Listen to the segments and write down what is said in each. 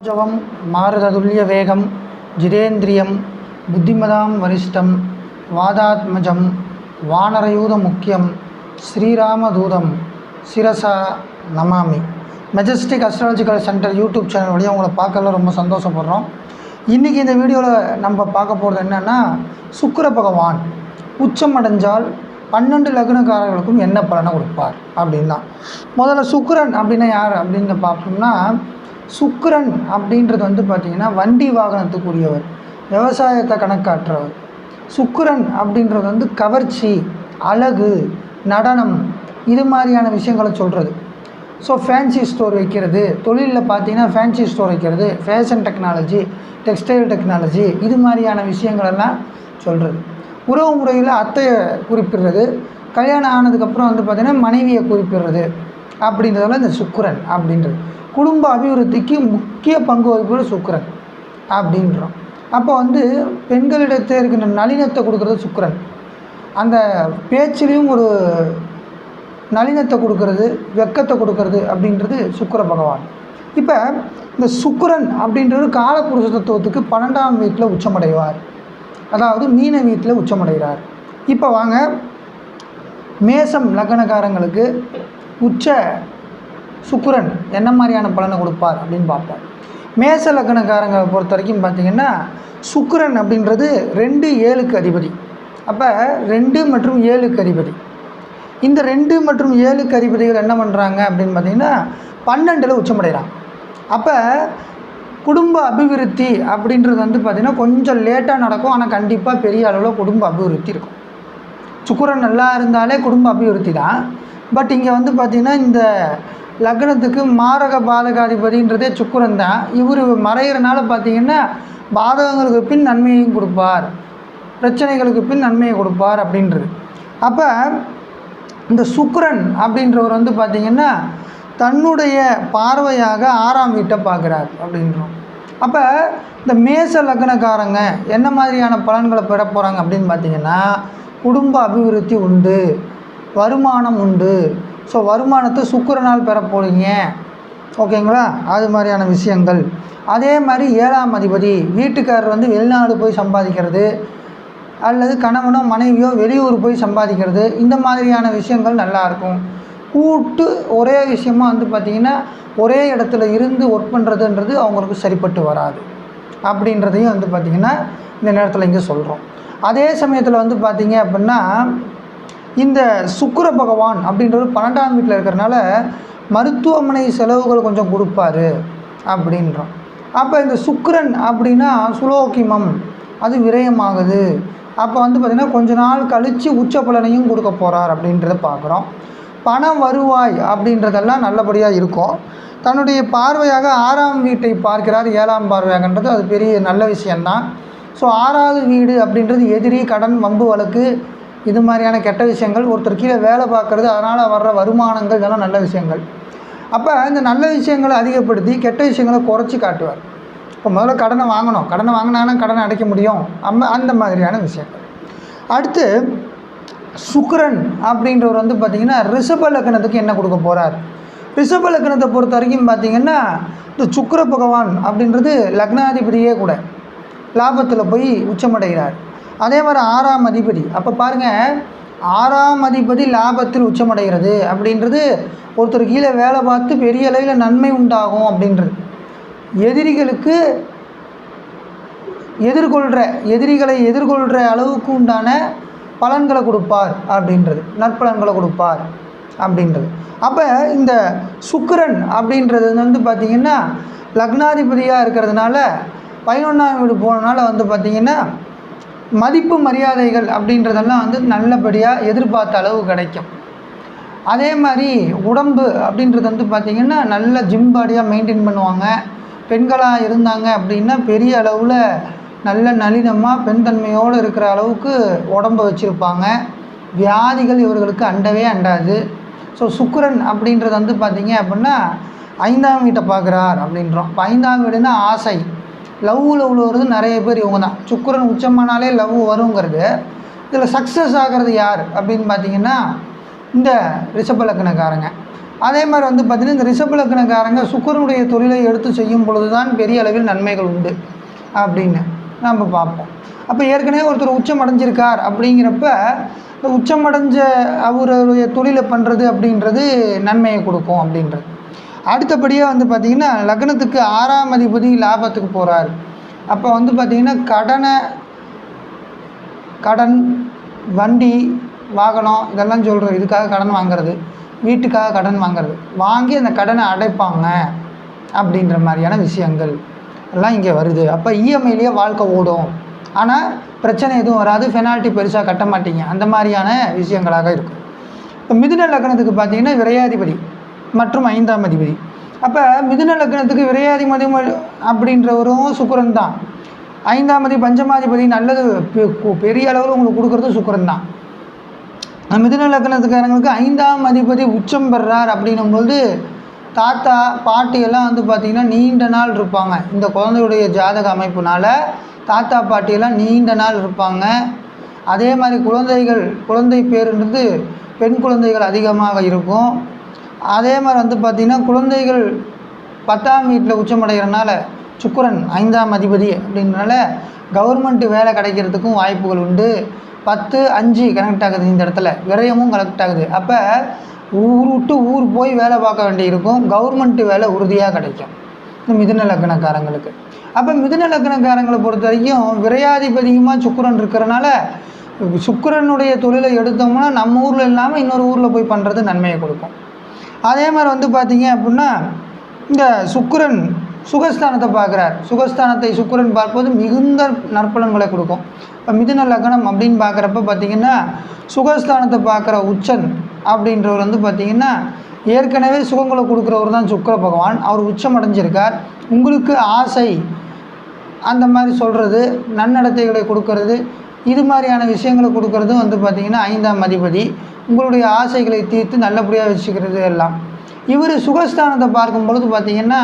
ஜவம் மாருததுல்ய வேகம் ஜிதேந்திரியம் புத்திமதாம் வரிஷ்டம் வாதாத்மஜம் வானரயூத முக்கியம் ஸ்ரீராமதூதம் சிரசா நமாமி. Majestic astrological centre YouTube channel வழியாக உங்களை பார்க்கல ரொம்ப சந்தோஷப்படுறோம். இன்றைக்கி இந்த வீடியோவில் நம்ம பார்க்க போகிறது என்னென்னா, சுக்கிர பகவான் உச்சம் அடைஞ்சால் 12 லக்னக்காரர்களுக்கும் என்ன பலனை கொடுப்பார் அப்படின்னு தான். முதல்ல சுக்கிரன் அப்படின்னா யார் அப்படின்னு பார்த்தோம்னா, சுக்கிரன் அப்படின்றது பார்த்திங்கன்னா வண்டி வாகனத்துக்குரியவர், விவசாயத்தை கணக்காற்றவர். சுக்கிரன் அப்படின்றது கவர்ச்சி, அழகு, நடனம், இது மாதிரியான விஷயங்களை சொல்கிறது. ஸோ ஃபேன்சி ஸ்டோர் வைக்கிறது, தொழிலில் பார்த்திங்கன்னா ஃபேன்சி ஸ்டோர் வைக்கிறது, ஃபேஷன் டெக்னாலஜி, டெக்ஸ்டைல் டெக்னாலஜி, இது மாதிரியான விஷயங்களெல்லாம் சொல்கிறது. உறவு முறையில் அத்தையை குறிப்பிடுறது, கல்யாணம் ஆனதுக்கப்புறம் பார்த்திங்கன்னா மனைவியை குறிப்பிடுறது அப்படின்றதெல்லாம் இந்த சுக்கிரன் அப்படின்றது. குடும்ப அபிவிருத்திக்கு முக்கிய பங்கு வகிப்பது சுக்கிரன் அப்படின்றோம். அப்போ பெண்களிடத்தே இருக்கின்ற நளினத்தை கொடுக்குறது சுக்கிரன், அந்த பேச்சிலையும் ஒரு நளினத்தை கொடுக்கறது, வெக்கத்தை கொடுக்கறது அப்படின்றது சுக்கிர பகவான். இப்போ இந்த சுக்கிரன் அப்படின்றது காலபுருஷ தத்துவத்துக்கு 12ஆம் வீட்டில் உச்சமடைவார், அதாவது மீன வீட்டில் உச்சமடைகிறார். இப்போ வாங்க, மேசம் லக்னக்காரங்களுக்கு உச்ச சுக்கிரன் என்ன மாதிரியான பலனை கொடுப்பார் அப்படின்னு பார்ப்போம். மேச லக்னக்காரங்களை பொறுத்த வரைக்கும் பார்த்திங்கன்னா, சுக்கிரன் அப்படின்றது 2, 7க்கு அதிபதி. அப்போ 2 மற்றும் 7க்கு அதிபதி. இந்த 2 மற்றும் 7க்கு அதிபதிகள் என்ன பண்ணுறாங்க அப்படின்னு பார்த்திங்கன்னா 12ல் உச்சமடைகிறாங்க. அப்போ குடும்ப அபிவிருத்தி அப்படின்றது பார்த்திங்கன்னா கொஞ்சம் லேட்டாக நடக்கும், ஆனால் கண்டிப்பாக பெரிய அளவில் குடும்ப அபிவிருத்தி இருக்கும். சுக்கிரன் நல்லா இருந்தாலே குடும்ப அபிவிருத்தி தான். பட் இங்கே பார்த்திங்கன்னா இந்த லக்னத்துக்கு மாரக பாதகாதிபதின்றதே சுக்கிரன் தான். இவர் மறைகிறனால பார்த்திங்கன்னா பாதகங்களுக்கு பின் நன்மையையும் கொடுப்பார், பிரச்சனைகளுக்கு பின் நன்மையை கொடுப்பார் அப்படின்றது. அப்போ இந்த சுக்கிரன் அப்படின்றவர் பார்த்திங்கன்னா தன்னுடைய பார்வையாக 6ஆம் வீட்டை பார்க்குறார் அப்படின்றோம். அப்போ இந்த மேச லக்னக்காரங்க என்ன மாதிரியான பலன்களை பெற போகிறாங்க அப்படின்னு பார்த்திங்கன்னா, குடும்ப அபிவிருத்தி உண்டு, வருமானம் உண்டு. ஸோ வருமானத்தை சுக்கிரனால் பெற போகிறீங்க, ஓகேங்களா? அது மாதிரியான விஷயங்கள். அதே மாதிரி 7ஆம் அதிபதி வீட்டுக்காரர் வெளிநாடு போய் சம்பாதிக்கிறது, அல்லது கணவனோ மனைவியோ வெளியூர் போய் சம்பாதிக்கிறது, இந்த மாதிரியான விஷயங்கள் நல்லாயிருக்கும். கூட்டு ஒரே விஷயமாக பார்த்திங்கன்னா ஒரே இடத்துல இருந்து ஒர்க் பண்ணுறதுன்றது அவங்களுக்கு சரிப்பட்டு வராது அப்படின்றதையும் பார்த்திங்கன்னா இந்த நேரத்தில் இங்கே சொல்கிறோம். அதே சமயத்தில் பார்த்திங்க அப்படின்னா, இந்த சுக்கிர பகவான் அப்படின்றது 12ஆம் வீட்டில் இருக்கிறனால மருத்துவமனை செலவுகள் கொஞ்சம் கொடுப்பாரு அப்படின்றோம். அப்போ இந்த சுக்கிரன் அப்படின்னா சுலோகிமம், அது விரயமாகுது. அப்போ பார்த்திங்கன்னா கொஞ்ச நாள் கழித்து உச்ச பலனையும் கொடுக்க போகிறார் அப்படின்றத பார்க்குறோம். பண வருவாய் அப்படின்றதெல்லாம் நல்லபடியாக இருக்கும். தன்னுடைய பார்வையாக 6ஆம் வீட்டை பார்க்கிறார், 7ஆம் பார்வையாகன்றது அது பெரிய நல்ல விஷயந்தான். ஸோ 6வது வீடு அப்படின்றது எதிரி, கடன், வம்பு வழக்கு, இது மாதிரியான கெட்ட விஷயங்கள், ஒருத்தர் கீழே வேலை பார்க்குறது, அதனால் வர்ற வருமானங்கள், இதெல்லாம் நல்ல விஷயங்கள். அப்போ இந்த நல்ல விஷயங்களை அதிகப்படுத்தி கெட்ட விஷயங்களை குறைச்சி காட்டுவார். இப்போ முதல்ல கடனை வாங்கணும், கடனை வாங்கினாங்கன்னா கடனை அடைக்க முடியும், அந்த மாதிரியான விஷயங்கள். அடுத்து சுக்கிரன் அப்படின்றவர் பார்த்திங்கன்னா ரிஷப லக்னத்துக்கு என்ன கொடுக்க போகிறார். ரிஷப லக்னத்தை பொறுத்த வரைக்கும் பார்த்திங்கன்னா இந்த சுக்கிர பகவான் அப்படின்றது லக்னாதிபதியே கூட லாபத்தில் போய் உச்சமடைகிறார். அதே மாதிரி 6ஆம் அதிபதி. அப்போ பாருங்கள், 6ஆம் அதிபதி லாபத்தில் உச்சமடைகிறது அப்படின்றது ஒருத்தர் கீழே வேலை பார்த்து பெரிய அளவில் நன்மை உண்டாகும் அப்படின்றது. எதிரிகளை எதிர்கொள்கிற அளவுக்கு உண்டான பலன்களை கொடுப்பார் அப்படின்றது, நற்பலன்களை கொடுப்பார் அப்படின்றது. அப்போ இந்த சுக்கிரன் அப்படின்றது பார்த்திங்கன்னா லக்னாதிபதியாக இருக்கிறதுனால 11ஆம் வீடு போனனால பார்த்திங்கன்னா மதிப்பு மரியாதைகள் அப்படின்றதெல்லாம் நல்லபடியாக எதிர்பார்த்த அளவு கிடைக்கும். அதே மாதிரி உடம்பு அப்படின்றது பார்த்திங்கன்னா நல்ல ஜிம் பாடியாக மெயின்டைன் பண்ணுவாங்க. பெண்களாக இருந்தாங்க அப்படின்னா பெரிய அளவில் நல்ல நளினமாக பெண் தன்மையோடு இருக்கிற அளவுக்கு உடம்பை வச்சுருப்பாங்க. வியாதிகள் இவர்களுக்கு அண்டவே அண்டாது. ஸோ சுக்கிரன் அப்படின்றது பார்த்திங்க அப்படின்னா 5ஆம் வீட்டை பார்க்குறார் அப்படின்றோம். இப்போ 5ஆம் வீடுன்னா ஆசை, லவ்வில் உள்ளவர்கள் நிறைய பேர் இவங்க தான். சுக்கிரன் உச்சமானாலே லவ் வருங்கிறது. இதில் சக்ஸஸ் ஆகிறது யார் அப்படின்னு பார்த்திங்கன்னா இந்த ரிஷப லக்னக்காரங்க. அதே மாதிரி வந்து பார்த்திங்கன்னா இந்த ரிஷப லக்னக்காரங்க சுக்கிரனுடைய தொழிலை எடுத்து செய்யும் பொழுது தான் பெரிய அளவில் நன்மைகள் உண்டு அப்படின்னு நம்ம பார்ப்போம். அப்போ ஏற்கனவே ஒருத்தர் உச்சம் அடைஞ்சிருக்கார் அப்படிங்கிறப்ப இந்த உச்சமடைஞ்ச அவருடைய தொழிலை பண்ணுறது அப்படின்றது நன்மையை கொடுக்கும் அப்படின்றது. அடுத்தபடியாக வந்து பார்த்திங்கன்னா லக்னத்துக்கு 6ஆம் அதிபதி லாபத்துக்கு போகிறார். அப்போ வந்து பார்த்திங்கன்னா கடன், வண்டி, வாகனம் இதெல்லாம் சொல்கிறோம். இதுக்காக கடன் வாங்கிறது, வீட்டுக்காக கடன் வாங்கிறது, வாங்கி அந்த கடனை அடைப்பாங்க அப்படின்ற மாதிரியான விஷயங்கள் எல்லாம் இங்கே வருது. அப்போ இஎம்ஐலேயே வாழ்க்கை ஓடும், ஆனால் பிரச்சனை எதுவும் வராது, பெனால்ட்டி பெருசாக கட்ட மாட்டீங்க, அந்த மாதிரியான விஷயங்களாக இருக்கும். இப்போ மிதுன லக்னத்துக்கு பார்த்திங்கன்னா விரையாதிபதி மற்றும் 5ஆம் அதிபதி. அப்போ மிதுன லக்னத்துக்கு விரையாதிபதி அப்படின்றவரும் சுக்கிரன் தான். 5ஆம் அதிபதி பஞ்சமாதிபதி நல்லது பெரிய அளவில் உங்களுக்கு கொடுக்குறது சுக்கிரன் தான். மிதுன லக்னத்துக்காரங்களுக்கு 5ஆம் அதிபதி உச்சம் பெறார் அப்படின்னும்போது தாத்தா பாட்டியெல்லாம் வந்து பார்த்திங்கன்னா நீண்ட நாள் இருப்பாங்க. இந்த குழந்தையுடைய ஜாதக அமைப்புனால் தாத்தா பாட்டியெல்லாம் நீண்ட நாள் இருப்பாங்க. அதே மாதிரி குழந்தை பேருன்றது பெண் குழந்தைகள் அதிகமாக இருக்கும். அதே மாதிரி வந்து பார்த்திங்கன்னா குழந்தைகள் 10ஆம் வீட்டில் உச்சமடைகிறனால சுக்கிரன் 5ஆம் அதிபதி அப்படின்றனால கவர்மெண்ட்டு வேலை கிடைக்கிறதுக்கும் வாய்ப்புகள் உண்டு. 10-5 கனெக்ட் ஆகுது, இந்த இடத்துல விரயமும் கனெக்ட் ஆகுது. அப்போ ஊர் விட்டு ஊர் போய் வேலை பார்க்க வேண்டியிருக்கும், கவர்மெண்ட்டு வேலை உறுதியாக கிடைக்கும் இந்த மிதுன லக்னக்காரங்களுக்கு. அப்போ மிதுன லக்னக்காரங்களை பொறுத்த வரைக்கும் விரையாதிபதியுமாக சுக்கிரன் இருக்கிறனால சுக்கிரனுடைய தொழிலை எடுத்தோம்னா நம்ம ஊரில் இல்லாமல் இன்னொரு ஊரில் போய் பண்ணுறது நன்மையை கொடுக்கும். அதே மாதிரி வந்து பார்த்திங்க அப்படின்னா இந்த சுக்கிரன் சுகஸ்தானத்தை பார்க்குறார். சுகஸ்தானத்தை சுக்கிரன் பார்ப்பது மிகுந்த நற்பலன்களை கொடுக்கும். இப்போ மிதுன லக்னம் அப்படின்னு பார்க்குறப்ப பார்த்திங்கன்னா சுகஸ்தானத்தை பார்க்குற உச்சன் அப்படின்றவர் வந்து பார்த்திங்கன்னா ஏற்கனவே சுகங்களை கொடுக்குறவர் தான் சுக்கிர பகவான். அவர் உச்சம் அடைஞ்சிருக்கார். உங்களுக்கு ஆசை அந்த மாதிரி சொல்கிறது, நன்னடத்தைகளை கொடுக்கறது, இது மாதிரியான விஷயங்களை கொடுக்கறது வந்து பார்த்திங்கன்னா 5ஆம் அதிபதி. உங்களுடைய ஆசைகளை தீர்த்து நல்லபடியாக வச்சுக்கிறது எல்லாம். இவர் சுகஸ்தானத்தை பார்க்கும் பொழுது பார்த்திங்கன்னா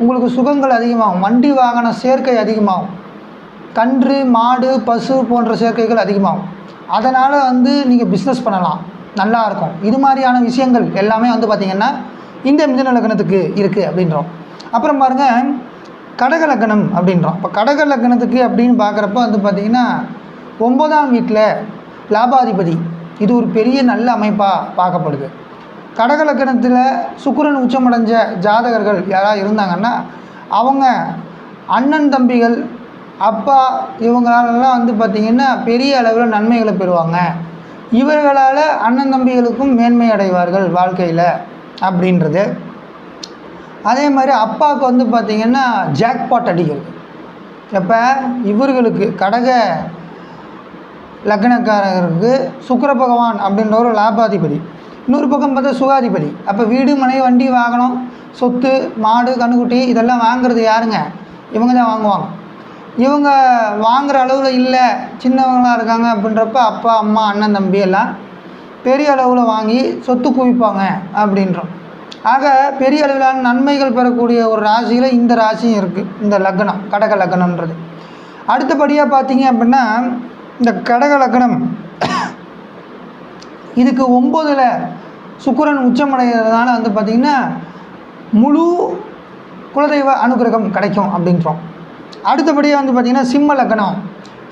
உங்களுக்கு சுகங்கள் அதிகமாகும், வண்டி வாகன சேர்க்கை அதிகமாகும், கன்று மாடு பசு போன்ற சேர்க்கைகள் அதிகமாகும். அதனால் வந்து நீங்கள் பிஸ்னஸ் பண்ணலாம், நல்லாயிருக்கும். இது மாதிரியான விஷயங்கள் எல்லாமே வந்து பார்த்திங்கன்னா இந்த மிதுன லக்னத்துக்கு இருக்குது அப்படின்றோம். அப்புறம் பாருங்கள் கடக லக்னம் அப்படின்றோம். இப்போ கடக லக்னத்துக்கு அப்படின்னு பார்க்குறப்ப வந்து பார்த்திங்கன்னா 9ஆம் வீட்டில் லாபாதிபதி, இது ஒரு பெரிய நல்ல அமைப்பாக பார்க்கப்படுது. கடக லக்னத்தில் சுக்கிரன் உச்சமடைஞ்ச ஜாதகர்கள் யாராவது இருந்தாங்கன்னா அவங்க அண்ணன் தம்பிகள் அப்பா இவங்களாலலாம் வந்து பார்த்திங்கன்னா பெரிய அளவில் நன்மைகளை பெறுவாங்க. இவர்களால் அண்ணன் தம்பிகளுக்கும் மேன்மை அடைவார்கள் வாழ்க்கையில் அப்படின்றது. அதே மாதிரி அப்பாவுக்கு வந்து பார்த்திங்கன்னா ஜாக்பாட் அடிக்கிறது. எப்போ இவர்களுக்கு கடக லக்னக்காரருக்கு சுக்கிர பகவான் அப்படின்ற ஒரு லாபாதிபதி, இன்னொரு பக்கம் பார்த்தா சுகாதிபதி. அப்போ வீடு மனை வண்டி வாகனம் சொத்து மாடு கண்ணுக்குட்டி இதெல்லாம் வாங்குறது யாருங்க? இவங்க தான் வாங்குவாங்க. இவங்க வாங்குகிற அளவில் இல்லை, சின்னவங்களாக இருக்காங்க அப்படின்றப்ப அப்பா அம்மா அண்ணன் தம்பி எல்லாம் பெரிய அளவில் வாங்கி சொத்து குவிப்பாங்க அப்படின்றோம். ஆக பெரிய அளவிலான நன்மைகள் பெறக்கூடிய ஒரு ராசியில் இந்த ராசியும் இருக்குது, இந்த லக்னம் கடக லக்னம்ன்றது. அடுத்தபடியாக பார்த்தீங்க அப்படின்னா இந்த கடக லக்னம் இதுக்கு 9ல் சுக்கிரன் உச்சமடைகிறதுனால வந்து பார்த்திங்கன்னா முழு குலதெய்வ அனுகிரகம் கிடைக்கும் அப்படின்றோம். அடுத்தபடியாக வந்து பார்த்திங்கன்னா சிம்ம லக்னம்.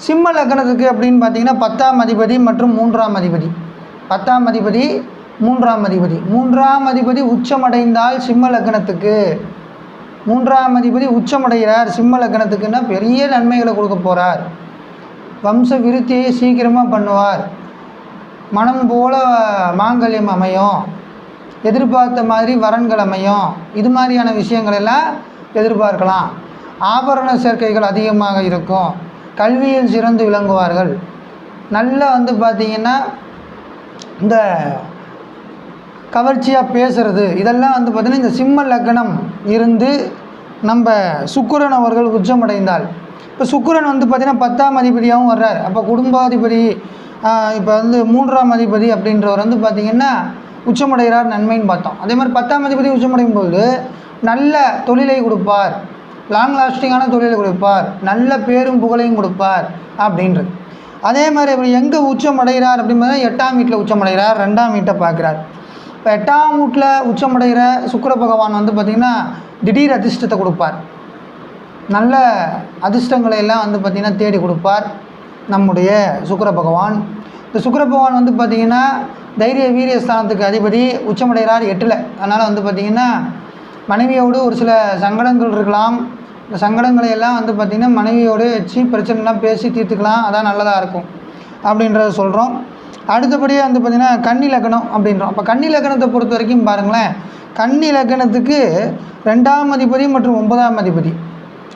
சிம்ம லக்னத்துக்கு அப்படின்னு பார்த்திங்கன்னா 10ஆம் அதிபதி மற்றும் 3ஆம் அதிபதி. 10ஆம் அதிபதி 3ஆம் அதிபதி. 3ஆம் அதிபதி உச்சமடைந்தால் சிம்ம லக்னத்துக்கு 3ஆம் அதிபதி உச்சமடைகிறார் சிம்ம லக்னத்துக்குன்னா பெரிய நன்மைகளை கொடுக்க போகிறார். வம்ச விருத்தியை சீக்கிரமாக பண்ணுவார். மனம் போல மாங்கல்யம் அமையும், எதிர்பார்த்த மாதிரி வரன்கள் அமையும், இது மாதிரியான விஷயங்கள் எல்லாம் எதிர்பார்க்கலாம். ஆபரண சேர்க்கைகள் அதிகமாக இருக்கும். கல்வியில் சிறந்து விளங்குவார்கள். நல்ல வந்து பார்த்திங்கன்னா இந்த கவர்ச்சியாக பேசுகிறது இதெல்லாம் வந்து பார்த்திங்கன்னா இந்த சிம்ம லக்னம் இருந்து நம்ம சுக்கிரன் அவர்கள் உச்சமடைந்தால், இப்போ சுக்கிரன் வந்து பார்த்திங்கன்னா 10ஆம் அதிபதியாகவும் வர்றார். அப்போ குடும்பாதிபதி இப்போ வந்து 3ஆம் அதிபதி அப்படின்றவர் வந்து பார்த்திங்கன்னா உச்சமடைகிறார் நன்மைன்னு பார்த்தோம். அதே மாதிரி 10ஆம் அதிபதி உச்சமடையும் போது நல்ல தொழிலை கொடுப்பார், லாங் லாஸ்டிங்கான தொழிலை கொடுப்பார், நல்ல பேரும் புகழையும் கொடுப்பார் அப்படின்றது. அதே மாதிரி இப்போ எங்கே உச்சமடைகிறார் அப்படின்னு பார்த்தா 8ஆம் வீட்டில் உச்சமடைகிறார், 2ஆம் வீட்டை பார்க்குறார். இப்போ 8ஆம் வீட்டில் உச்சமடைகிற சுக்கிர பகவான் வந்து பார்த்திங்கன்னா திடீர் அதிர்ஷ்டத்தை கொடுப்பார். நல்ல அதிர்ஷ்டங்களை எல்லாம் வந்து பார்த்திங்கன்னா தேடி கொடுப்பார் நம்முடைய சுக்கிர பகவான். இந்த சுக்கிர பகவான் வந்து பார்த்திங்கன்னா தைரிய வீரிய ஸ்தானத்துக்கு அதிபதி, உச்சமடைகிறார் 8ல். அதனால் வந்து பார்த்திங்கன்னா மனைவியோடு ஒரு சில சங்கடங்கள் இருக்கலாம். இந்த சங்கடங்களை எல்லாம் வந்து பார்த்திங்கன்னா மனைவியோடு வச்சு பிரச்சனைலாம் பேசி தீர்த்துக்கலாம். அதான் நல்லதாக இருக்கும் அப்படின்றத சொல்கிறோம். அடுத்தபடியாக வந்து பார்த்திங்கன்னா கன்னி லக்னம் அப்படின்றோம். அப்போ கன்னி லக்னத்தை பொறுத்த வரைக்கும் பாருங்களேன், கன்னி லக்னத்துக்கு 2ஆம் அதிபதி மற்றும் 9ஆம் அதிபதி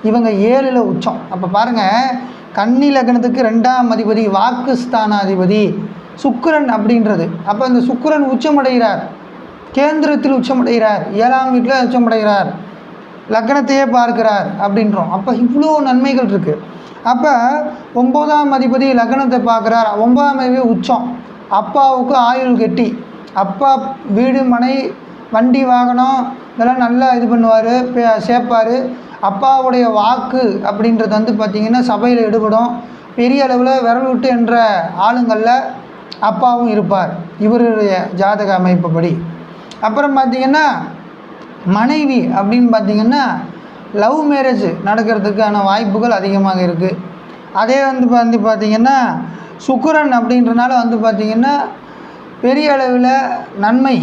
இவங்க 7ல் உச்சம். அப்போ பாருங்கள், கன்னி லக்னத்துக்கு 2ஆம் அதிபதி வாக்குஸ்தானாதிபதி சுக்கிரன் அப்படின்றது. அப்போ இந்த சுக்கிரன் உச்சமடைகிறார், கேந்திரத்தில் உச்சமடைகிறார், 7ஆம் வீட்டில் உச்சமடைகிறார், லக்னத்தையே பார்க்கிறார் அப்படின்றோம். அப்போ இவ்வளோ நன்மைகள் இருக்குது. அப்போ 9ஆம் அதிபதி லக்னத்தை பார்க்குறார், 9ஆம் அதிபதி உச்சம். அப்பாவுக்கு ஆயுள் கெட்டி, அப்பா வீடு மனை வண்டி வாகனம் இதெல்லாம் நல்லா இது பண்ணுவார், சேர்ப்பார். அப்பாவுடைய வாக்கு அப்படின்றது வந்து பார்த்திங்கன்னா சபையில் ஈடுபடும். பெரிய அளவில் விரல் விட்டு என்ற ஆளுங்களில் அப்பாவும் இருப்பார் இவருடைய ஜாதக அமைப்புப்படி. அப்புறம் பார்த்திங்கன்னா மனைவி அப்படின்னு பார்த்திங்கன்னா லவ் மேரேஜ் நடக்கிறதுக்கான வாய்ப்புகள் அதிகமாக இருக்குது. அதே வந்து பார்த்திங்கன்னா சுக்கிரன் அப்படின்றனால வந்து பார்த்திங்கன்னா பெரிய அளவில் நன்மை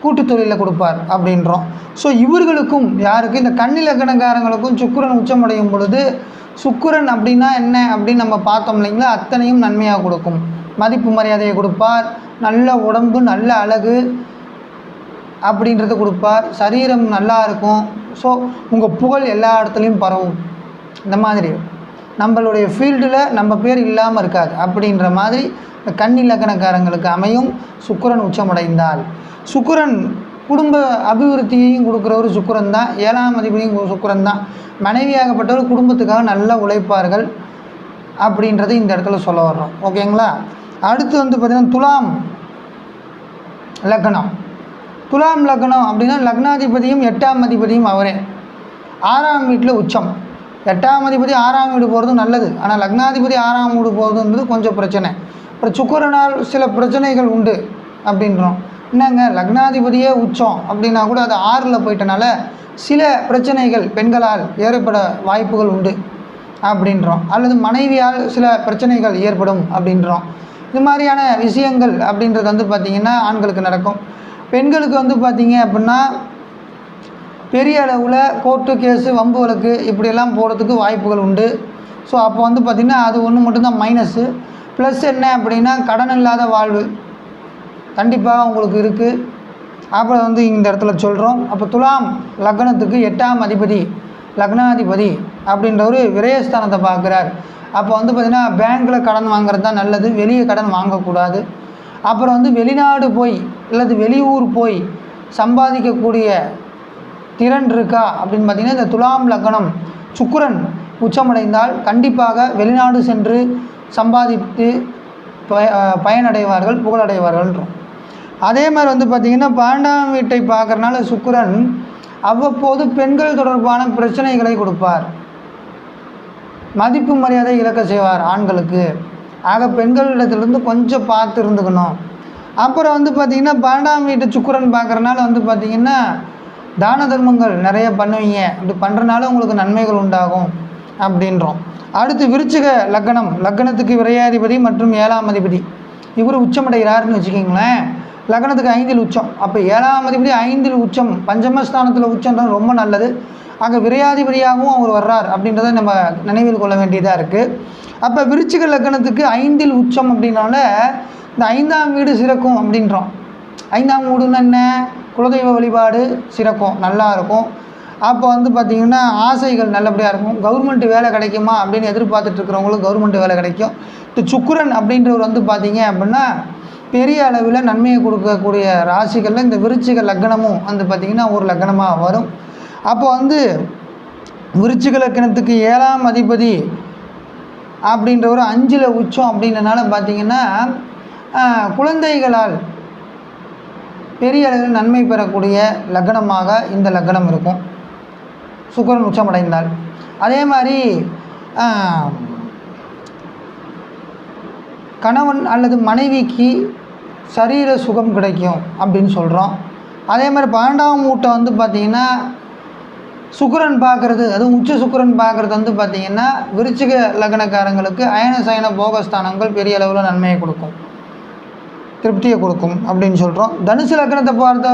கூட்டு தொழிலில் கொடுப்பார் அப்படின்றோம். ஸோ இவர்களுக்கும் யாருக்கு இந்த கன்னி லக்னக்காரங்களுக்கும் சுக்கிரன் உச்சமடையும் பொழுது சுக்கிரன் அப்படின்னா என்ன அப்படின்னு நம்ம பார்த்தோம் இல்லைங்களா, அத்தனையும் நன்மையாக கொடுக்கும். மதிப்பு மரியாதையை கொடுப்பார், நல்ல உடம்பு நல்ல அழகு அப்படின்றத கொடுப்பார், சரீரம் நல்லா இருக்கும். ஸோ உங்கள் புகழ் எல்லா இடத்துலையும் பரவும். இந்த மாதிரி நம்மளுடைய ஃபீல்டில் நம்ம பேர் இல்லாமல் இருக்காது அப்படின்ற மாதிரி இந்த கன்னி லக்னக்காரங்களுக்கு அமையும் சுக்கிரன் உச்சமடைந்தால். சுக்கிரன் குடும்ப அபிவிருத்தியையும் கொடுக்குறவர் சுக்கிரன் தான், 7ஆம் அதிபதியும் சுக்கிரன் தான். மனைவியாகப்பட்டவர் குடும்பத்துக்காக நல்லா உழைப்பார்கள் அப்படின்றது இந்த இடத்துல சொல்ல வர்றோம். ஓகேங்களா? அடுத்து வந்து பார்த்திங்கன்னா துலாம் லக்னம். துலாம் லக்னம் அப்படின்னா லக்னாதிபதியும் 8ஆம் அதிபதியும் அவரே 6ஆம் வீட்டில் உச்சம். 8ஆம் அதிபதி 6ஆம் வீடு போகிறது நல்லது, ஆனால் லக்னாதிபதி 6ஆம் வீடு போகிறதுன்றது கொஞ்சம் பிரச்சனை. அப்புறம் சுக்கிரனால் சில பிரச்சனைகள் உண்டு அப்படின்றோம். என்னங்க, லக்னாதிபதியே உச்சம் அப்படின்னா கூட அது 6ல் போயிட்டனால சில பிரச்சனைகள் பெண்களால் ஏற்பட வாய்ப்புகள் உண்டு அப்படின்றோம். அல்லது மனைவியால் சில பிரச்சனைகள் ஏற்படும் அப்படின்றோம். இது மாதிரியான விஷயங்கள் அப்படின்றது வந்து பார்த்திங்கன்னா ஆண்களுக்கு நடக்கும். பெண்களுக்கு வந்து பார்த்திங்க அப்படின்னா பெரிய அளவில் கோர்ட்டு கேஸு வம்பு வழக்கு இப்படியெல்லாம் போகிறதுக்கு வாய்ப்புகள் உண்டு. ஸோ அப்போ வந்து பார்த்திங்கன்னா அது ஒன்று மட்டும்தான் மைனஸு. ப்ளஸ் என்ன அப்படின்னா கடன் இல்லாத வாழ்வு கண்டிப்பாக உங்களுக்கு இருக்குது. அப்புறம் வந்து இந்த இடத்துல சொல்கிறோம். அப்போ துலாம் லக்னத்துக்கு 8ஆம் அதிபதி லக்னாதிபதி அப்படின்ற ஒரு விரயஸ்தானத்தை பார்க்குறார். அப்போ வந்து பார்த்திங்கன்னா பேங்க்கில் கடன் வாங்குறது தான் நல்லது, வெளியே கடன் வாங்கக்கூடாது. அப்புறம் வந்து வெளிநாடு போய் அல்லது வெளியூர் போய் சம்பாதிக்கக்கூடிய திறன் இருக்கா அப்படின்னு பார்த்திங்கன்னா இந்த துலாம் லக்னம் சுக்கிரன் உச்சமடைந்தால் கண்டிப்பாக வெளிநாடு சென்று சம்பாதித்து பயனடைவார்கள், புகழடைவார்கள்ன்றோம். அதே மாதிரி வந்து பார்த்திங்கன்னா 12ஆம் வீட்டை பார்க்குறனால சுக்கிரன் அவ்வப்போது பெண்கள் தொடர்பான பிரச்சனைகளை கொடுப்பார், மதிப்பு மரியாதை இழக்க செய்வார் ஆண்களுக்கு. ஆக பெண்களிடத்துலேருந்து கொஞ்சம் பார்த்து இருந்துக்கணும். அப்புறம் வந்து பார்த்திங்கன்னா 12ஆம் வீட்டை சுக்கிரன் பார்க்குறனால வந்து பார்த்திங்கன்னா தான தர்மங்கள் நிறைய பண்ணுவீங்க, அப்படி பண்ணுறனால உங்களுக்கு நன்மைகள் உண்டாகும் அப்படின்றோம். அடுத்து விருச்சிக லக்னம். லக்னத்துக்கு விரையாதிபதி மற்றும் 7ஆம் அதிபதி இவர் உச்சமடைகிறாருன்னு வச்சுக்கிங்களேன். லக்னத்துக்கு 5ல் உச்சம். அப்போ 7ஆம் அதிபதி 5ல் உச்சம், பஞ்சமஸ்தானத்தில் உச்சம்ன்றது ரொம்ப நல்லது. அங்கே விரையாதிபதியாகவும் அவர் வர்றார் அப்படின்றத நம்ம நினைவில் கொள்ள வேண்டியதாக இருக்குது. அப்போ விருச்சிக லக்னத்துக்கு 5ல் உச்சம் அப்படின்னால இந்த 5ஆம் வீடு சிறக்கும் அப்படின்றோம். 5ஆம் வீடுன்னு என்ன, குலதெய்வ வழிபாடு சிறக்கும், நல்லா இருக்கும். அப்போ வந்து பார்த்திங்கன்னா ஆசைகள் நல்லபடியாக இருக்கும். கவர்மெண்ட் வேலை கிடைக்குமா அப்படின்னு எதிர்பார்த்துட்டு இருக்கிறவங்களுக்கு கவர்மெண்ட் வேலை கிடைக்கும். இந்த சுக்கிரன் அப்படின்றவர் வந்து பார்த்திங்க அப்படின்னா பெரிய அளவில் நன்மையை கொடுக்கக்கூடிய ராசிகளில் இந்த விருச்சிக லக்னமும் வந்து பார்த்திங்கன்னா ஒரு லக்னமாக வரும். அப்போ வந்து விருச்சிக லக்னத்துக்கு 7ஆம் அதிபதி அப்படின்றவர் 5ல் உச்சம் அப்படின்றனால பார்த்திங்கன்னா குழந்தைகளால் பெரிய அளவில் நன்மை பெறக்கூடிய லக்னமாக இந்த லக்னம் இருக்கும் சுக்கிரன் உச்சமடைந்தால். அதே மாதிரி கணவன் அல்லது மனைவிக்கு சரீர சுகம் கிடைக்கும் அப்படின்னு சொல்கிறோம். அதே மாதிரி 12ஆம் வீட்டை வந்து பார்த்திங்கன்னா சுக்கிரன் பார்க்குறது, அதுவும் உச்ச சுக்கிரன் பார்க்குறது வந்து பார்த்திங்கன்னா விருச்சிக லக்னக்காரங்களுக்கு அயன சயன போகஸ்தானங்கள் பெரிய அளவில் நன்மையை கொடுக்கும், திருப்தியை கொடுக்கும் அப்படின்னு சொல்கிறோம். தனுசு லக்னத்தை பார்த்த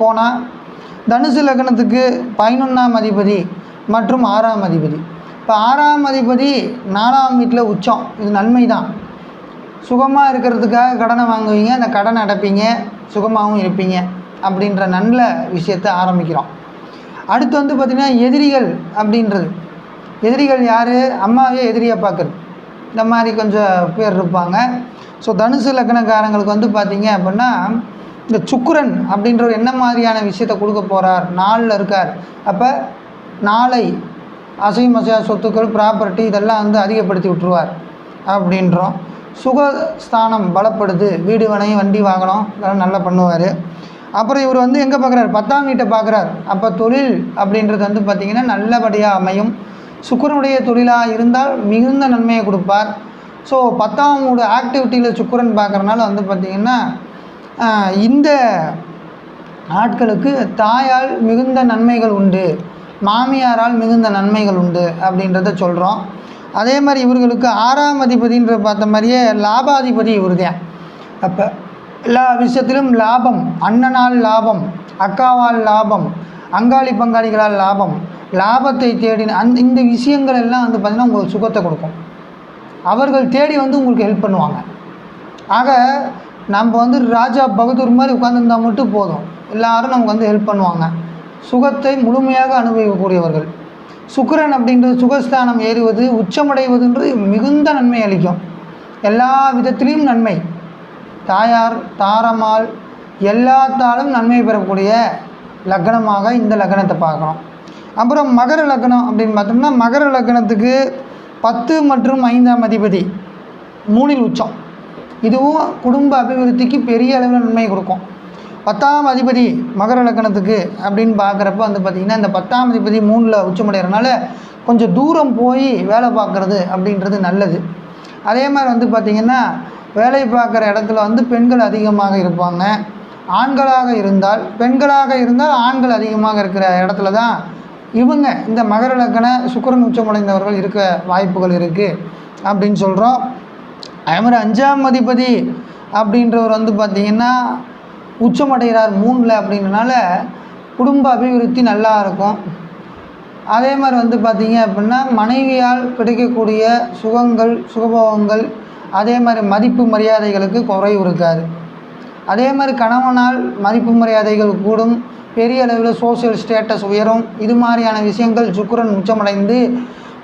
போனால் தனுசு லக்னத்துக்கு 11ஆம் அதிபதி மற்றும் 6ஆம் அதிபதி. இப்போ 6ஆம் அதிபதி 4ஆம் வீட்டில் உச்சம். இது நன்மை தான். சுகமாக இருக்கிறதுக்காக கடனை வாங்குவீங்க, அந்த கடனை அடைப்பீங்க, சுகமாகவும் இருப்பீங்க அப்படின்ற நல்ல விஷயத்தை ஆரம்பிக்கிறோம். அடுத்து வந்து பார்த்திங்கன்னா எதிரிகள் அப்படின்றது. எதிரிகள் யார்? அம்மாவே எதிரியாக பார்க்குறது. இந்த மாதிரி கொஞ்சம் பேர் இருப்பாங்க. ஸோ தனுசு லக்னக்காரங்களுக்கு வந்து பார்த்திங்க அப்படின்னா இந்த சுக்கிரன் அப்படின்றவர் என்ன மாதிரியான விஷயத்தை கொடுக்க போகிறார், 4ல் இருக்கார். அப்போ நாளை அசையும் அசையா சொத்துக்கள், ப்ராப்பர்ட்டி இதெல்லாம் வந்து அதிகப்படுத்தி விட்டுருவார் அப்படின்றோம். சுகஸ்தானம் பலப்படுது, வீடு வனை வண்டி வாகனம் இதெல்லாம் நல்லா பண்ணுவார். அப்புறம் இவர் வந்து எங்கே பார்க்குறாரு? 10ஆம் வீட்டை பார்க்குறார். அப்போ தொழில் அப்படின்றது வந்து பார்த்திங்கன்னா நல்லபடியாக அமையும். சுக்கிரனுடைய தொழிலாக இருந்தால் மிகுந்த நன்மையை கொடுப்பார். ஸோ 10ஆம் வீடு ஆக்டிவிட்டியில் சுக்கிரன் பார்க்குறனால வந்து பார்த்திங்கன்னா இந்த ஆட்களுக்கு தாயால் மிகுந்த நன்மைகள் உண்டு, மாமியாரால் மிகுந்த நன்மைகள் உண்டு அப்படின்றத சொல்கிறோம். அதே மாதிரி இவர்களுக்கு 6ஆம் அதிபதின்ற பார்த்த மாதிரியே லாபாதிபதி இவர் தான். அப்போ எல்லா விஷயத்திலும் லாபம், அண்ணனால் லாபம், அக்காவால் லாபம், அங்காளி பங்காளிகளால் லாபம், லாபத்தை தேடின இந்த விஷயங்கள் எல்லாம் வந்து பார்த்திங்கன்னா உங்களுக்கு சுகத்தை கொடுக்கும். அவர்கள் தேடி வந்து உங்களுக்கு ஹெல்ப் பண்ணுவாங்க. ஆக நம்ம வந்து ராஜா பகதூர் மாதிரி உட்காந்துருந்தால் மட்டும் போதும், எல்லோரும் நமக்கு வந்து ஹெல்ப் பண்ணுவாங்க. சுகத்தை முழுமையாக அனுபவிக்கக்கூடியவர்கள். சுக்கிரன் அப்படின்றது சுகஸ்தானம் ஏறுவது, உச்சமடைவதுன்றது மிகுந்த நன்மை அளிக்கும். எல்லா விதத்திலையும் நன்மை. தாயார் தாரமால் எல்லாத்தாலும் நன்மை பெறக்கூடிய லக்னமாக இந்த லக்னத்தை பார்க்குறோம். அப்புறம் மகர லக்னம் அப்படின்னு பார்த்தோம்னா மகர லக்னத்துக்கு 10 மற்றும் 5ஆம் அதிபதி 3ல் உச்சம். இதுவும் குடும்ப அபிவிருத்திக்கு பெரிய அளவில் நன்மை கொடுக்கும். 10ஆம் அதிபதி மகர லக்னத்துக்கு அப்படின்னு பார்க்குறப்ப வந்து பார்த்திங்கன்னா இந்த 10ஆம் அதிபதி 3ல் உச்சமடைகிறனால கொஞ்சம் தூரம் போய் வேலை பார்க்குறது அப்படின்றது நல்லது. அதே மாதிரி வந்து பார்த்திங்கன்னா வேலை பார்க்குற இடத்துல வந்து பெண்கள் அதிகமாக இருப்பாங்க. ஆண்களாக இருந்தால் ஆண்கள் அதிகமாக இருக்கிற இடத்துல தான் இவங்க இந்த மகர லக்ன சுக்கிரன் உச்சமடைந்தவர்கள் இருக்க வாய்ப்புகள் இருக்குது அப்படின்னு சொல்கிறோம். அதே மாதிரி 5ஆம் அதிபதி அப்படின்றவர் வந்து பார்த்திங்கன்னா உச்சமடைகிறார் 3ல் அப்படின்றனால குடும்ப அபிவிருத்தி நல்லா இருக்கும். அதே மாதிரி வந்து பார்த்திங்க அப்படின்னா மனைவியால் கிடைக்கக்கூடிய சுகங்கள், சுகபோகங்கள், அதே மாதிரி மதிப்பு மரியாதைகளுக்கு குறைவு இருக்காது. அதே மாதிரி கணவனால் மதிப்பு மரியாதைகள் கூடும், பெரிய அளவில் சோசியல் ஸ்டேட்டஸ் உயரும். இது மாதிரியான விஷயங்கள் சுக்கிரன் உச்சமடைந்து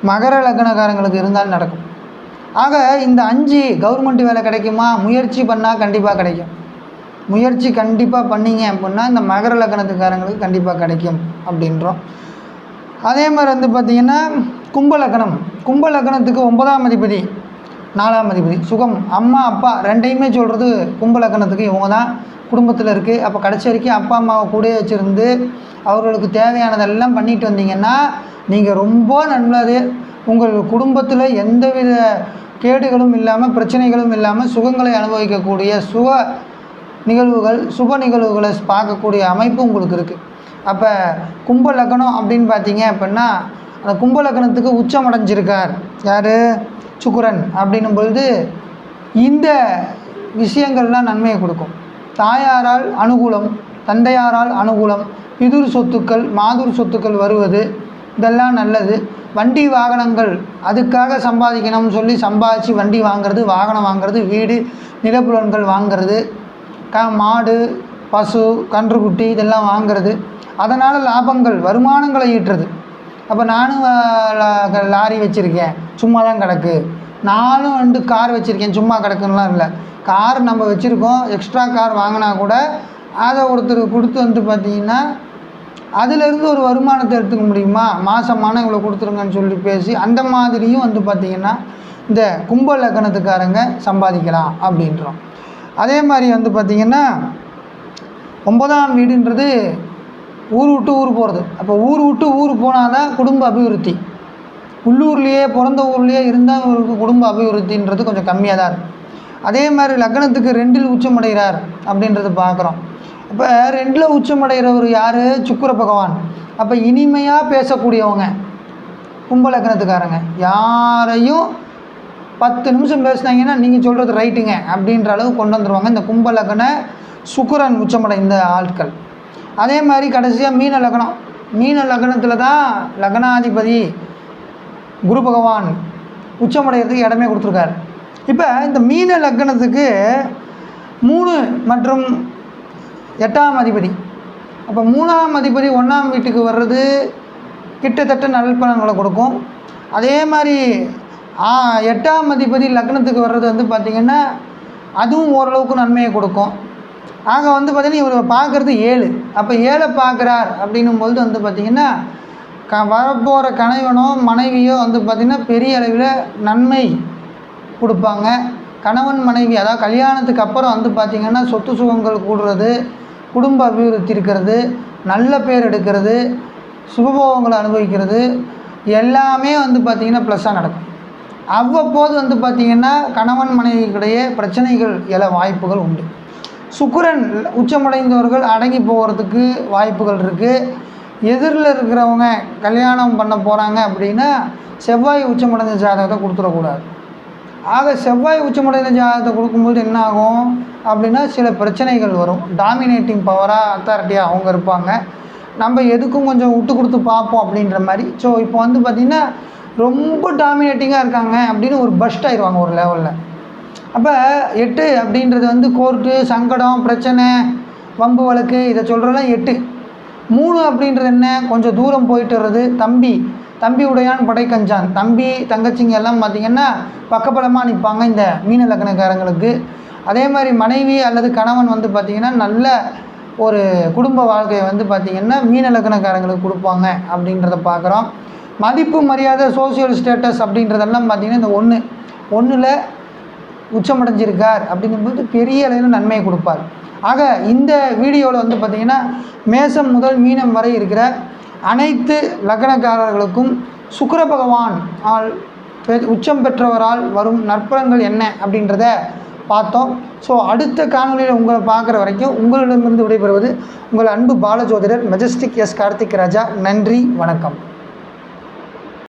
மகர லக்னக்காரங்களுக்கு இருந்தால் நடக்கும். ஆக இந்த 5 கவர்மெண்ட் வேலை கிடைக்குமா? முயற்சி பண்ணால் கண்டிப்பாக கிடைக்கும். முயற்சி கண்டிப்பாக பண்ணிங்க அப்படின்னா இந்த மகர லக்னத்துக்காரங்களுக்கு கண்டிப்பாக கிடைக்கும் அப்படின்றோம். அதே மாதிரி வந்து பார்த்திங்கன்னா கும்ப லக்னத்துக்கு 9ஆம் அதிபதி 4ஆம் அதிபதி சுகம். அம்மா அப்பா ரெண்டையுமே சொல்கிறது கும்ப லக்னத்துக்கு இவங்க தான் குடும்பத்தில் இருக்குது. அப்போ கடைசி வரைக்கும் அப்பா அம்மாவை கூட வச்சுருந்து அவர்களுக்கு தேவையானதெல்லாம் பண்ணிட்டு வந்தீங்கன்னா நீங்கள் ரொம்ப நல்லது. உங்கள் குடும்பத்தில் எந்தவித கேடுகளும் இல்லாமல், பிரச்சனைகளும் இல்லாமல் சுகங்களை அனுபவிக்கக்கூடிய சுப நிகழ்வுகளை பார்க்கக்கூடிய அமைப்பு உங்களுக்கு இருக்குது. அப்போ கும்ப லக்னம் அப்படின்னு பார்த்தீங்க அப்படின்னா அந்த கும்ப லக்னத்துக்கு உச்சம் அடைஞ்சிருக்கார் யார்? சுக்கிரன் அப்படின்னும் பொழுது இந்த விஷயங்கள்லாம் நன்மையை கொடுக்கும். தாயாரால் அனுகூலம், தந்தையாரால் அனுகூலம், பிதுர் சொத்துக்கள், மாதுர் சொத்துக்கள் வருவது இதெல்லாம் நல்லது. வண்டி வாகனங்கள் அதுக்காக சம்பாதிக்கணும்னு சொல்லி சம்பாதிச்சு வண்டி வாங்கிறது, வாகனம் வாங்கிறது, வீடு நிலப்புலன்கள் வாங்கிறது, மாடு பசு கன்றுக்குட்டி இதெல்லாம் வாங்கிறது, அதனால் லாபங்கள் வருமானங்களை ஈட்டுறது. அப்போ நானும் லாரி வச்சுருக்கேன் சும்மா தான் கிடக்கு, நானும் 2 கார் வச்சுருக்கேன் சும்மா கிடக்குன்னெலாம் இல்லை. கார் நம்ம வச்சுருக்கோம், எக்ஸ்ட்ரா கார் வாங்கினா கூட அதை ஒருத்தருக்கு கொடுத்து வந்து பார்த்திங்கன்னா அதிலேருந்து ஒரு வருமானத்தை எடுத்துக்க முடியுமா? மாதமான இவ்வளோ கொடுத்துருங்கன்னு சொல்லி பேசி அந்த மாதிரியும் வந்து பார்த்திங்கன்னா இந்த கும்ப லக்னத்துக்காரங்க சம்பாதிக்கலாம் அப்படின்றோம். அதே மாதிரி வந்து பார்த்திங்கன்னா 9ஆம் வீடுன்றது ஊர் விட்டு ஊர் போகிறது. அப்போ ஊர் விட்டு ஊர் போனால் தான் குடும்ப அபிவிருத்தி. உள்ளூர்லேயே பிறந்த ஊர்லேயே இருந்தால் அவருக்கு குடும்ப அபிவிருத்தின்றது கொஞ்சம் கம்மியாக தான் இருக்குது. அதே மாதிரி லக்னத்துக்கு 2ல் உச்சமடைகிறார் அப்படின்றத பார்க்குறோம். அப்போ 2ல் உச்சமடைகிறவர் யார்? சுக்கிர பகவான். அப்போ இனிமையாக பேசக்கூடியவங்க கும்ப லக்னத்துக்காரங்க. யாரையும் 10 நிமிஷம் பேசுனாங்கன்னா நீங்கள் சொல்கிறது ரைட்டுங்க அப்படின்ற அளவு கொண்டு வந்துடுவாங்க இந்த கும்ப லக்ன சுக்கிரன் உச்சமடைந்த ஆட்கள். அதே மாதிரி கடைசியாக மீன லக்னம். மீன லக்னத்தில் தான் லக்னாதிபதி குரு பகவான் உச்சமடைகிறதுக்கு இடமே கொடுத்துருக்காரு. இப்போ இந்த மீன லக்னத்துக்கு 3 மற்றும் 8ஆம் அதிபதி. அப்போ 3ஆம் அதிபதி 1ஆம் வீட்டுக்கு வர்றது கிட்டத்தட்ட நல்பலன்களை கொடுக்கும். அதே மாதிரி 8ஆம் அதிபதி லக்னத்துக்கு வர்றது வந்து பார்த்திங்கன்னா அதுவும் ஓரளவுக்கு நன்மையை கொடுக்கும். ஆக வந்து பார்த்திங்கன்னா இவர் பார்க்குறது 7. அப்போ 7 பார்க்குறார் அப்படின்னும்பொழுது வந்து பார்த்திங்கன்னா வரப்போகிற கணவனோ மனைவியோ வந்து பார்த்திங்கன்னா பெரிய அளவில் நன்மை கொடுப்பாங்க. கணவன் மனைவி அதாவது கல்யாணத்துக்கு அப்புறம் வந்து பார்த்திங்கன்னா சொத்து சுகங்கள் கூடுறது, குடும்ப அபிவிருத்தி இருக்கிறது, நல்ல பேர் எடுக்கிறது, சுகபோகங்களை அனுபவிக்கிறது எல்லாமே வந்து பார்த்திங்கன்னா ப்ளஸ்ஸாக நடக்கும். அவ்வப்போது வந்து பார்த்திங்கன்னா கணவன் மனைவிக்கிடையே பிரச்சனைகள் எழ வாய்ப்புகள் உண்டு. சுக்கிரன் உச்சமடைந்தவர்கள் அடங்கி போகிறதுக்கு வாய்ப்புகள் இருக்குது. எதிரில் இருக்கிறவங்க கல்யாணம் பண்ண போகிறாங்க அப்படின்னா செவ்வாய் உச்சமடைந்த ஜாதகத்தை கொடுத்துடக்கூடாது. ஆக செவ்வாய் உச்சமடைந்த ஜாதகத்தை கொடுக்கும்போது என்ன ஆகும் அப்படின்னா சில பிரச்சனைகள் வரும். டாமினேட்டிங் பவராக அத்தாரிட்டியாக அவங்க இருப்பாங்க. நம்ம எதுக்கும் கொஞ்சம் விட்டு கொடுத்து பார்ப்போம் அப்படின்ற மாதிரி. ஸோ இப்போ வந்து பார்த்திங்கன்னா ரொம்ப டாமினேட்டிங்காக இருக்காங்க அப்படின்னு ஒரு பஸ்ட் ஆயிடுவாங்க ஒரு லெவலில். அப்போ 8 அப்படின்றது வந்து கோர்ட்டு, சங்கடம், பிரச்சனை, வம்பு வழக்கு இதை சொல்கிறதெல்லாம் 8. 3 அப்படின்றது என்ன? கொஞ்சம் தூரம் போயிட்டு வர்றது. தம்பி உடையான் படைக்கஞ்சான். தம்பி தங்கச்சிங்க எல்லாம் பார்த்திங்கன்னா பக்கபலமாக நிற்பாங்க இந்த மீன லக்னக்காரங்களுக்கு. அதே மாதிரி மனைவி அல்லது கணவன் வந்து பார்த்திங்கன்னா நல்ல ஒரு குடும்ப வாழ்க்கையை வந்து பார்த்திங்கன்னா மீன லக்னக்காரங்களுக்கு கொடுப்பாங்க அப்படின்றத பார்க்குறோம். மதிப்பு மரியாதை சோசியல் ஸ்டேட்டஸ் அப்படின்றதெல்லாம் பார்த்திங்கன்னா இந்த 1ல் உச்சமடைஞ்சிருக்கார் அப்படிங்கும்போது பெரிய அளவில் நன்மையை கொடுப்பார். ஆக இந்த வீடியோவில் வந்து பார்த்திங்கன்னா மேசம் முதல் மீனம் வரை இருக்கிற அனைத்து லக்னக்காரர்களுக்கும் சுக்கிர பகவான் உச்சம் பெற்றவரால் வரும் நற்பலன்கள் என்ன அப்படின்றத பார்த்தோம். ஸோ அடுத்த காணொலியில் உங்களை பார்க்குற வரைக்கும் உங்களிடமிருந்து விடைபெறுவது உங்கள் அன்பு பாலஜோதிடர் மெஜஸ்டிக் எஸ் கார்த்திக் ராஜா. நன்றி, வணக்கம்.